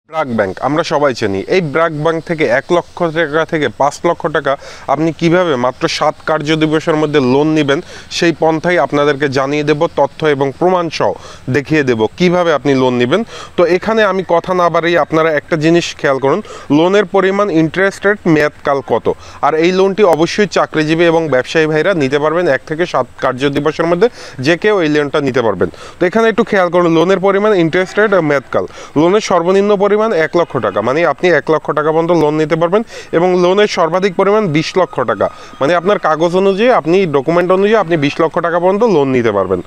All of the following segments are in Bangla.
ব্র্যাক ব্যাংক আমরা সবাই চিনি। এই ব্র্যাক ব্যাংক থেকে 1 লক্ষ টাকা থেকে 5 লক্ষ টাকা আপনি কিভাবে মাত্র 7 কার্য দিবসের মধ্যে লোন নেবেন সেই পন্থাই আপনাদেরকে জানিয়ে দেব, তথ্য এবং প্রমাণ সহ দেখিয়ে দেব কিভাবে আপনি লোন নেবেন। তো এখানে আমি কথা না বাড়িয়ে আপনারা একটা জিনিস খেয়াল করুন, লোনের পরিমাণ, ইন্টারেস্ট রেট, মেয়াদকাল কত। আর এই লোনটি অবশ্যই চাকরিজীবী এবং ব্যবসায়ী ভাইরা নিতে পারবেন। 1 থেকে 7 কার্য দিবসের মধ্যে যে কেউ এই লোনটা নিতে পারবেন। তো এখানে একটু খেয়াল করুন, লোনের পরিমাণ, ইন্টারেস্ট রেট ও মেয়াদকাল। লোনের সর্বনিম্ন পরিমাণ 1 লক্ষ টাকা, মানে আপনি 1 লক্ষ টাকা পর্যন্ত লোন নিতে পারবেন। এবং লোনের সর্বাধিক পরিমাণ 20 লক্ষ টাকা, মানে আপনার কাগজ অনুযায়ী, আপনি ডকুমেন্ট অনুযায়ী আপনি 20 লক্ষ টাকা পর্যন্ত লোন নিতে পারবেন।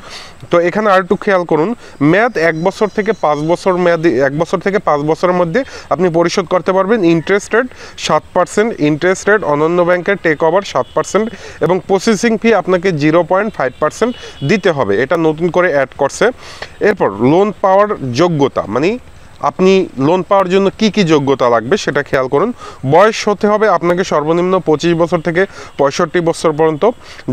তো এখানে আর একটু খেয়াল করুন, মেয়াদ 1 বছর থেকে 5 বছর, মেয়াদি 1 বছর থেকে 5 বছরের মধ্যে আপনি পরিশোধ করতে পারবেন। ইন্টারেস্ট রেট 7%, ইন্টারেস্ট রেট অন্যান্য ব্যাংকের টেক ওভার 7% এবং প্রসেসিং ফি আপনাকে 0.5% দিতে হবে, এটা নতুন করে অ্যাড করছে। এরপর লোন পাওয়ার যোগ্যতা, মানে আপনি লোন পাওয়ার জন্য কি কি যোগ্যতা লাগবে সেটা খেয়াল করুন। বয়স হতে হবে আপনাকে সর্বনিম্ন 25 বছর থেকে 65 বছর পর্যন্ত।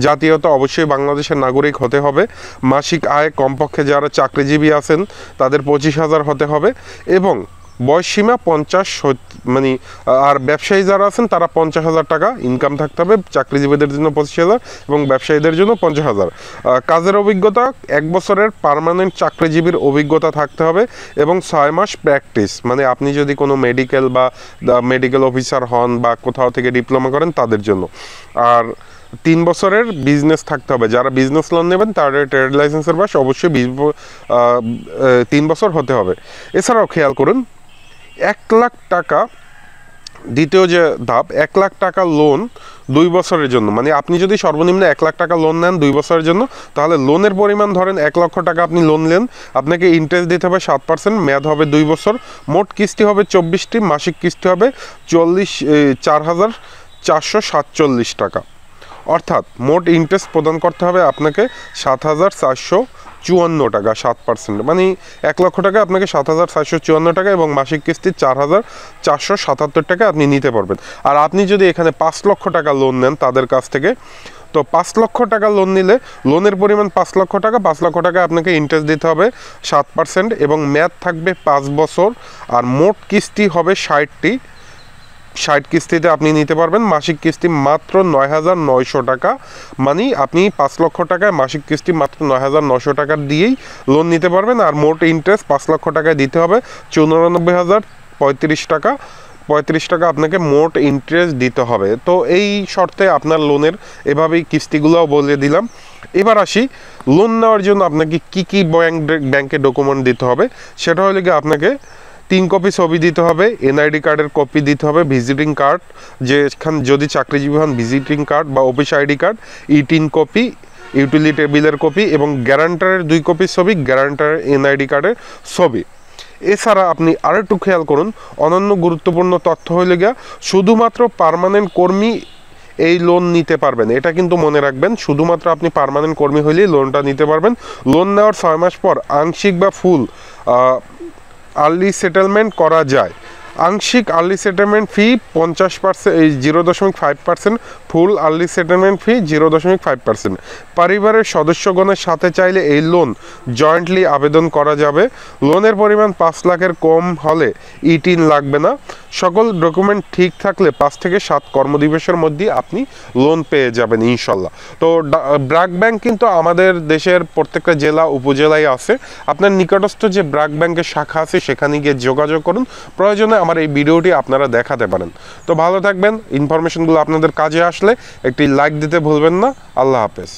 জাতীয়তা অবশ্যই বাংলাদেশের নাগরিক হতে হবে। মাসিক আয় কমপক্ষে যারা চাকরিজীবী আছেন তাদের 25,000 হতে হবে। এবং বয়সসীমা 50, মানে আর ব্যবসায়ী যারা আছেন তারা 50,000 টাকা ইনকাম থাকতে হবে। চাকরিজীবীদের জন্য 25,000 এবং ব্যবসায়ীদের জন্য 50,000। কাজের অভিজ্ঞতা 1 বছরের পার্মানেন্ট চাকরিজীবীর অভিজ্ঞতা থাকতে হবে এবং 6 মাস প্র্যাকটিস, মানে আপনি যদি কোনো মেডিকেল বা মেডিকেল অফিসার হন বা কোথাও থেকে ডিপ্লোমা করেন তাদের জন্য। আর 3 বছরের বিজনেস থাকতে হবে, যারা বিজনেস লোন নেবেন তাদের ট্রেড লাইসেন্সের বয়স অবশ্যই 3 বছর হতে হবে। এছাড়াও খেয়াল করুন, 1 লাখ টাকা, দ্বিতীয় যে ধাপ, 1 লাখ টাকা লোন 2 বছরের জন্য, মানে আপনি যদি সর্বনিম্ন 1 লাখ টাকা লোন নেন 2 বছরের জন্য, তাহলে লোনের পরিমাণ ধরেন 1 লক্ষ টাকা আপনি লোন নেন, আপনাকে ইন্টারেস্ট দিতে হবে 7%, মেয়াদ হবে 2 বছর, মোট কিস্তি হবে 24টি, মাসিক কিস্তি হবে 4,447 টাকা। অর্থাৎ মোট ইন্টারেস্ট প্রদান করতে হবে আপনাকে 7,454 টাকা, 7%, মানে 1 লক্ষ টাকা আপনাকে 7,454 টাকা এবং মাসিক কিস্তি 4,477 টাকা আপনি নিতে পারবেন। আর আপনি যদি এখানে 5 লক্ষ টাকা লোন নেন তাদের কাছ থেকে, তো 5 লক্ষ টাকা লোন নিলে লোনের পরিমাণ 5 লক্ষ টাকা, 5 লক্ষ টাকা আপনাকে ইন্টারেস্ট দিতে হবে 7% এবং মেয়াদ থাকবে 5 বছর। আর মোট কিস্তি হবে 60টি, 60 কিস্তিতে আপনি নিতে পারবেন। মাসিক কিস্তি মাত্র 9,900 টাকা, মানে আপনি 5 লক্ষ টাকায় মাসিক কিস্তি মাত্র 9,900 টাকা দিয়েই লোন নিতে পারবেন। আর মোট ইন্টারেস্ট 5 লক্ষ টাকায় দিতে হবে 94,035 টাকা, 35 টাকা আপনাকে মোট ইন্টারেস্ট দিতে হবে। তো এই শর্তে আপনার লোনের এভাবেই কিস্তিগুলোও বলে দিলাম। এবার আসি, লোন নেওয়ার জন্য আপনাকে কি কি ব্যাংকে ডকুমেন্ট দিতে হবে। সেটা হলে কি আপনাকে 3 কপি ছবি দিতে হবে, এনআইডি কার্ডের কপি দিতে হবে, ভিজিটিং কার্ড, যেখানে যদি চাকরিজীবী হন ভিজিটিং কার্ড বা office ID card, E3 copy, utility বিলের কপি এবং গ্যারান্টারের 2 কপি ছবি, গ্যারান্টারের এনআইডি কার্ডের ছবি। এছাড়া আপনি আরেকটু খেয়াল করুন, অনন্য গুরুত্বপূর্ণ তথ্য হলে গিয়া শুধুমাত্র পার্মানেন্ট কর্মী এই লোন নিতে পারবেন, এটা কিন্তু মনে রাখবেন। শুধুমাত্র আপনি পার্মানেন্ট কর্মী হলেই লোনটা নিতে পারবেন। লোন নেওয়ার 6 মাস পর আংশিক বা ফুল আর্লি সেটেলমেন্ট করা যায়। আংশিক আর্লি সেটেলমেন্ট ফি 50%, 0.5%, ফুল আর্লি সেটেলমেন্ট ফি 0.5%। পরিবারের সদস্যগণের সাথে চাইলে এই লোন জয়েন্টলি আবেদন করা যাবে। লোনের পরিমাণ 5 লাখের কম হলে E3 লাগবে না। সকল ডকুমেন্ট ঠিক থাকলে 5 থেকে 7 কর্মদিবসের মধ্যে আপনি লোন পেয়ে যাবেন ইনশাল্লাহ। তো ব্র্যাক ব্যাংক কিন্তু আমাদের দেশের প্রত্যেকটা জেলা উপজেলায় আছে। আপনার নিকটস্থ যে ব্র্যাক ব্যাংকের শাখা আছে সেখানে গিয়ে যোগাযোগ করুন। প্রয়োজনে আমার এই ভিডিওটি আপনারা দেখাতে পারেন। তো ভালো থাকবেন। ইনফরমেশনগুলো আপনাদের কাজে আসলে একটি লাইক দিতে ভুলবেন না। আল্লাহ হাফেজ।